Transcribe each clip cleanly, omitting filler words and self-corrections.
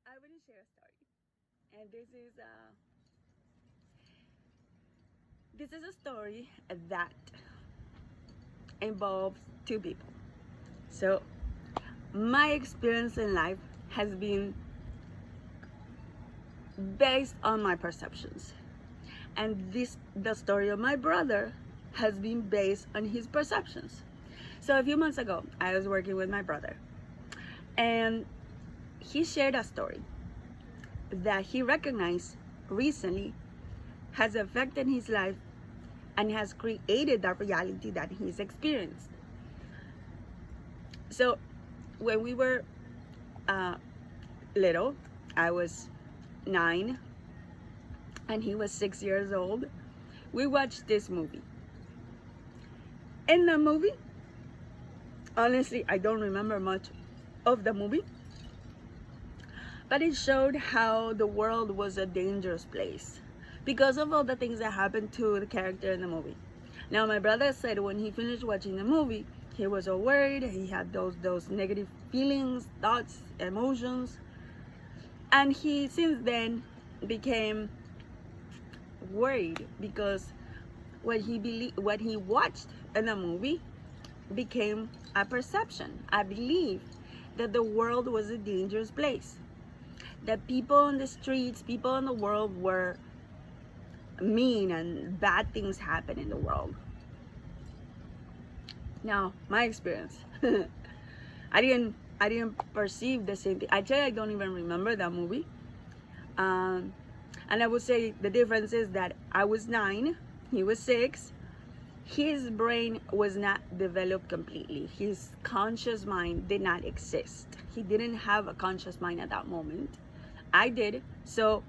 I want to share a story, and this is a story that involves two people. So my experience in life has been based on my perceptions, and the story of my brother has been based on his perceptions. So a few months ago, I was working with my brother, and he shared a story that he recognized recently has affected his life and has created the reality that he's experienced. So when we were little, I was 9 and he was 6 years old. We watched this movie. In the movie, honestly, I don't remember much of the movie, but it showed how the world was a dangerous place because of all the things that happened to the character in the movie. Now, my brother said when he finished watching the movie, he was so worried. He had those negative feelings, thoughts, emotions, and he since then became worried because what he watched in the movie became a perception. I believe that the world was a dangerous place. That people on the streets, people in the world were mean and bad things happen in the world. Now, my experience, I didn't perceive the same thing. Actually, I don't even remember that movie. And I would say the difference is that I was 9, he was 6. His brain was not developed completely. His conscious mind did not exist. He didn't have a conscious mind at that moment. I did. So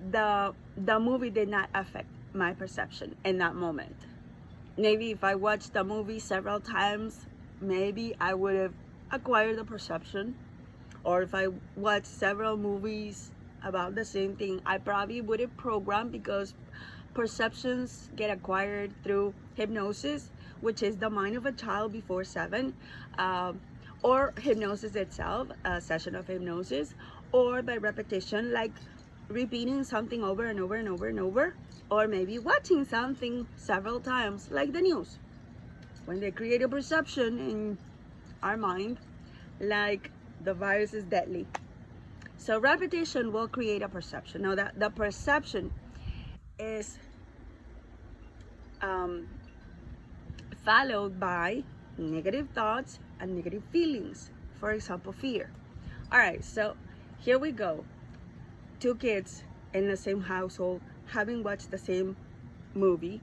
the movie did not affect my perception in that moment. Maybe if I watched the movie several times, maybe I would have acquired the perception. Or if I watched several movies about the same thing, I probably would have programmed, because perceptions get acquired through hypnosis, which is the mind of a child before 7, or hypnosis itself, a session of hypnosis, or by repetition, like repeating something over and over and over and over, or maybe watching something several times, like the news. When they create a perception in our mind, like the virus is deadly. So repetition will create a perception. Now that the perception is followed by negative thoughts and negative feelings. For example, fear. All right, so here we go. 2 kids in the same household having watched the same movie.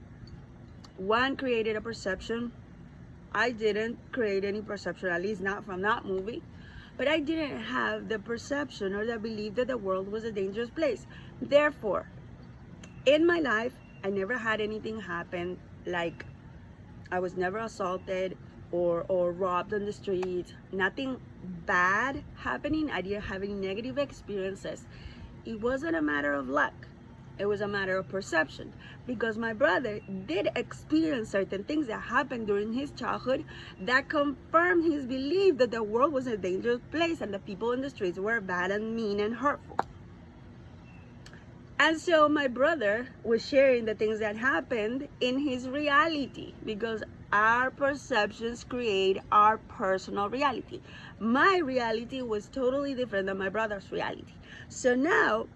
One created a perception. I didn't create any perception, at least not from that movie. But I didn't have the perception or the belief that the world was a dangerous place. Therefore, in my life, I never had anything happen, like I was never assaulted or robbed on the streets. Nothing bad happening. I didn't have any negative experiences. It wasn't a matter of luck. It was a matter of perception, because my brother did experience certain things that happened during his childhood that confirmed his belief that the world was a dangerous place and the people in the streets were bad and mean and hurtful. And so my brother was sharing the things that happened in his reality, because our perceptions create our personal reality. My reality was totally different than my brother's reality. So now,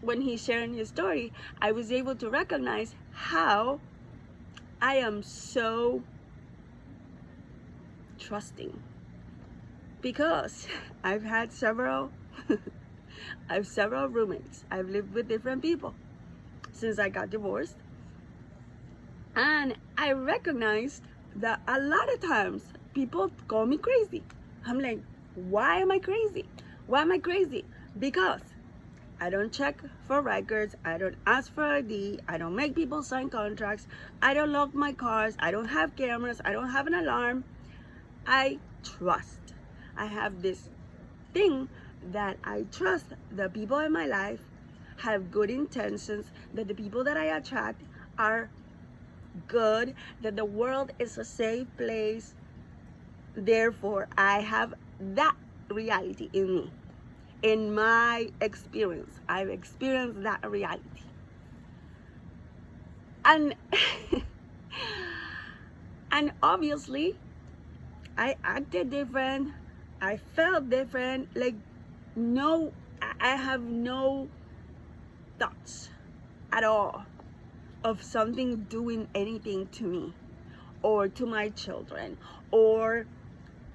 when he's sharing his story, I was able to recognize how I am so trusting, because I've had several I have several roommates. I've lived with different people since I got divorced, and I recognized that a lot of times people call me crazy. I'm like, why am I crazy? Why am I crazy? Because I don't check for records, I don't ask for ID, I don't make people sign contracts, I don't lock my cars, I don't have cameras, I don't have an alarm. I trust. I have this thing that I trust the people in my life have good intentions, that the people that I attract are good, that the world is a safe place. Therefore, I have that reality in me. In my experience, I've experienced that reality. And and obviously I acted different, I felt different, like no, I have no thoughts at all of something doing anything to me or to my children, or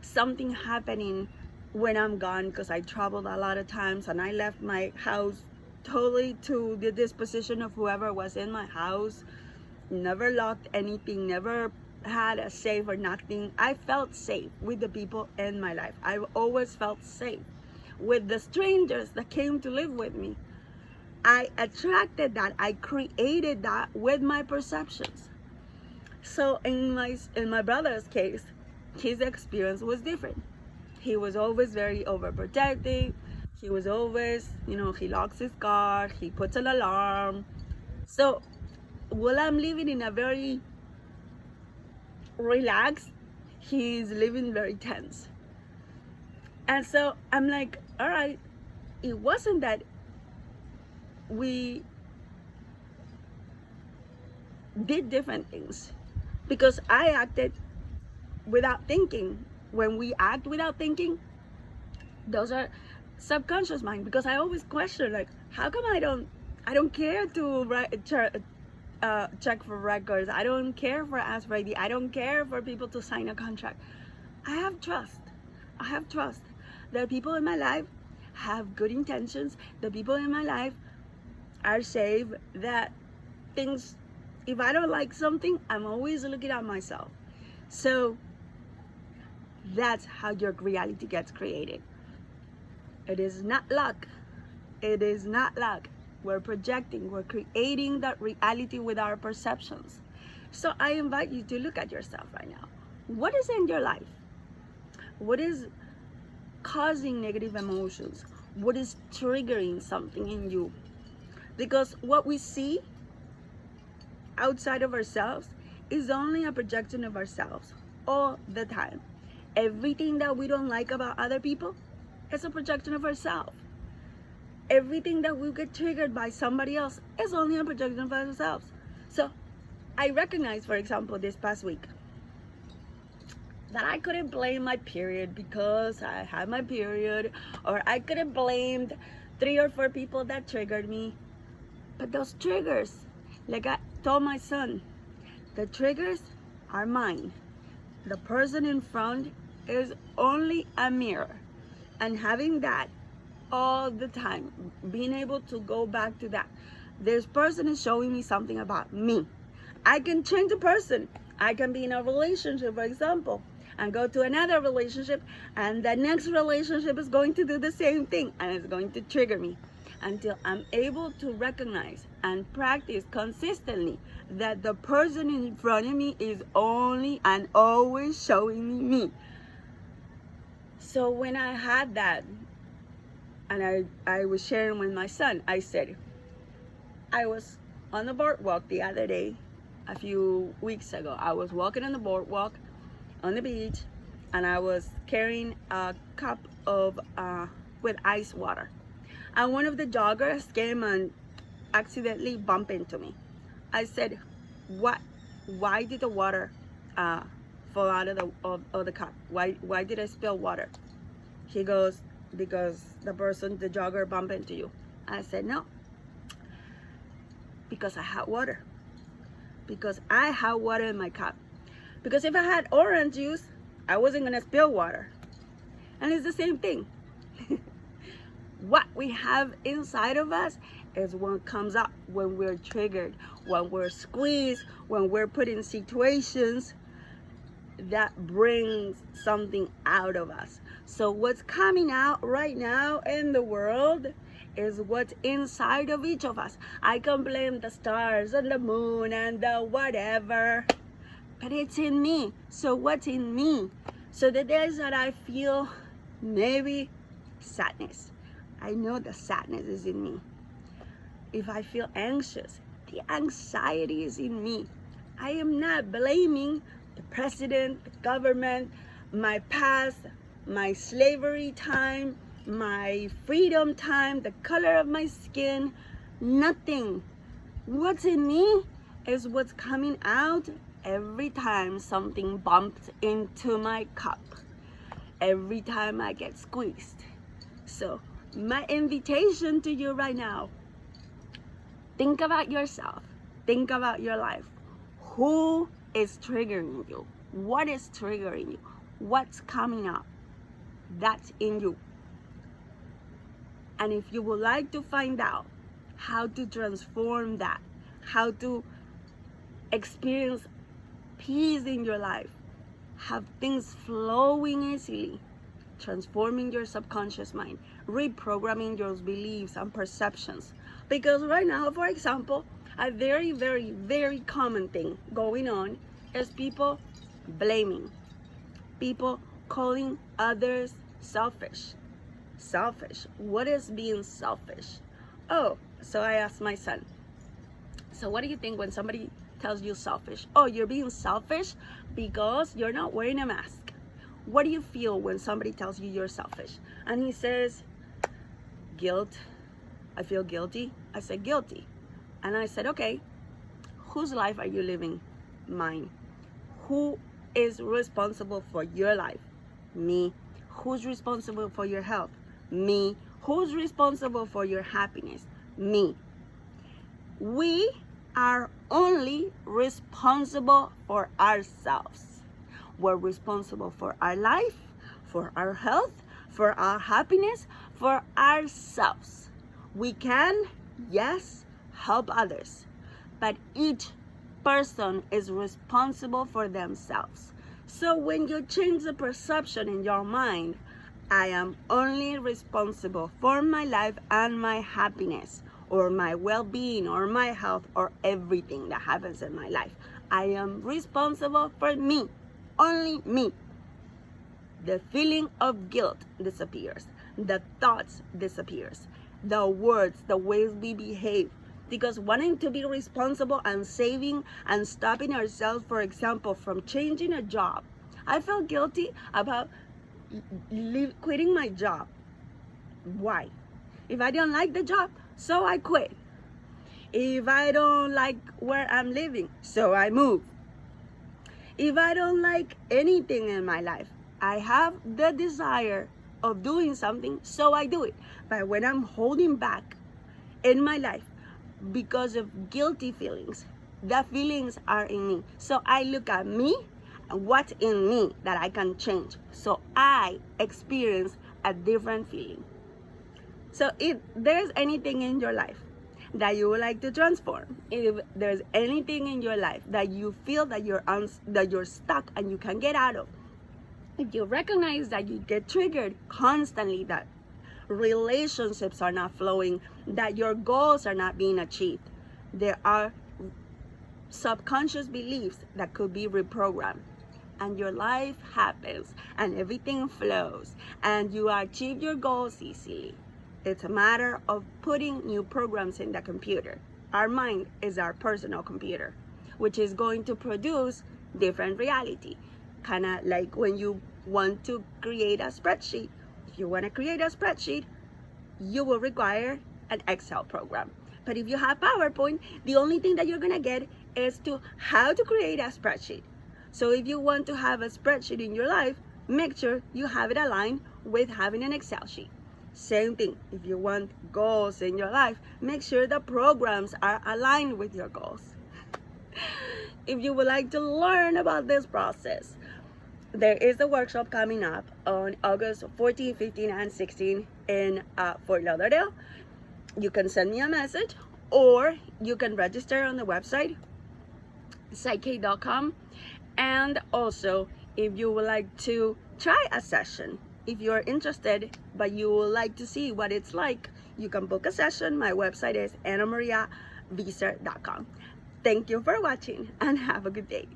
something happening when I'm gone, because I traveled a lot of times and I left my house totally to the disposition of whoever was in my house. Never locked anything, never had a safe or nothing. I felt safe with the people in my life. I've always felt safe with the strangers that came to live with me. I attracted that, I created that with my perceptions. So in my brother's case, his experience was different. He was always very overprotective. He was always, he locks his car, he puts an alarm. So while I'm living in a very relaxed, he's living very tense. And so I'm like, all right, it wasn't that we did different things, because I acted without thinking. When we act without thinking, those are subconscious mind, because I always question, like, how come I don't care to check for records, I don't care for ask for ID, I don't care for people to sign a contract. I have trust that people in my life have good intentions, the people in my life are safe, that things, if I don't like something, I'm always looking at myself. So that's how your reality gets created. It is not luck. It is not luck. We're projecting, we're creating that reality with our perceptions. So I invite you to look at yourself right now. What is in your life? What is causing negative emotions? What is triggering something in you? Because what we see outside of ourselves is only a projection of ourselves all the time. Everything that we don't like about other people is a projection of ourselves. Everything that we get triggered by somebody else is only a projection of ourselves. So I recognize, for example, this past week, that I couldn't blame my period because I had my period, or I could have blamed 3 or 4 people that triggered me. But those triggers, like I told my son, the triggers are mine. The person in front is only a mirror. And having that all the time, being able to go back to that, this person is showing me something about me. I can change a person. I can be in a relationship, for example, and go to another relationship, and the next relationship is going to do the same thing, and it's going to trigger me, until I'm able to recognize and practice consistently that the person in front of me is only and always showing me. So when I had that, and I was sharing with my son, I said, I was on the boardwalk the other day, a few weeks ago. I was walking on the boardwalk on the beach, and I was carrying a cup of with ice water. And one of the joggers came and accidentally bumped into me. I said, "What? Why did the water fall out of the cup? Why did I spill water?" He goes, "Because the jogger bumped into you." I said, "No, because I had water. Because I had water in my cup. Because if I had orange juice, I wasn't gonna spill water." And it's the same thing. What we have inside of us is what comes up when we're triggered, when we're squeezed, when we're put in situations that brings something out of us. So what's coming out right now in the world is what's inside of each of us. I can blame the stars and the moon and the whatever, but it's in me. So what's in me? So the days that I feel maybe sadness, I know the sadness is in me. If I feel anxious, the anxiety is in me. I am not blaming the president, the government, my past, my slavery time, my freedom time, the color of my skin, nothing. What's in me is what's coming out every time something bumps into my cup, every time I get squeezed. So my invitation to you right now, think about yourself, think about your life. Who is triggering you? What is triggering you? What's coming up? That's in you. And if you would like to find out how to transform that, how to experience peace in your life, have things flowing easily, transforming your subconscious mind, reprogramming your beliefs and perceptions. Because right now, for example, a very, very, very common thing going on is people blaming, people calling others selfish. Selfish. What is being selfish? Oh, so I asked my son, so what do you think when somebody tells you selfish? Oh, you're being selfish because you're not wearing a mask. What do you feel when somebody tells you you're selfish? And he says, guilt. I feel guilty. I said, guilty. And I said, okay, whose life are you living? Mine. Who is responsible for your life? Me. Who's responsible for your health? Me. Who's responsible for your happiness? Me. We are only responsible for ourselves. We're responsible for our life, for our health, for our happiness, for ourselves. We can, yes, help others, but each person is responsible for themselves. So when you change the perception in your mind, I am only responsible for my life and my happiness, or my well-being, or my health, or everything that happens in my life. I am responsible for me, only me. The feeling of guilt disappears. The thoughts disappears. The words, the ways we behave. Because wanting to be responsible and saving and stopping ourselves, for example, from changing a job. I feel guilty about quitting my job. Why? If I don't like the job, so I quit. If I don't like where I'm living, so I move. If I don't like anything in my life, I have the desire of doing something, so I do it. But when I'm holding back in my life because of guilty feelings, the feelings are in me. So I look at me and what's in me that I can change. So I experience a different feeling. So if there's anything in your life that you would like to transform, if there's anything in your life that you feel that you're stuck and you can get out of, if you recognize that you get triggered constantly, that relationships are not flowing, that your goals are not being achieved, there are subconscious beliefs that could be reprogrammed, and your life happens and everything flows and you achieve your goals easily. It's a matter of putting new programs in the computer. Our mind is our personal computer, which is going to produce different reality. Kind of like when you want to create a spreadsheet. If you want to create a spreadsheet, you will require an Excel program. But if you have PowerPoint, the only thing that you're going to get is to how to create a spreadsheet. So if you want to have a spreadsheet in your life, make sure you have it aligned with having an Excel sheet. Same thing, if you want goals in your life, make sure the programs are aligned with your goals. If you would like to learn about this process, there is a workshop coming up on August 14, 15, and 16 in Fort Lauderdale. You can send me a message or you can register on the website, PSYCH-K.com. And also, if you would like to try a session, if you're interested, but you would like to see what it's like, you can book a session. My website is annamariavisa.com. Thank you for watching and have a good day.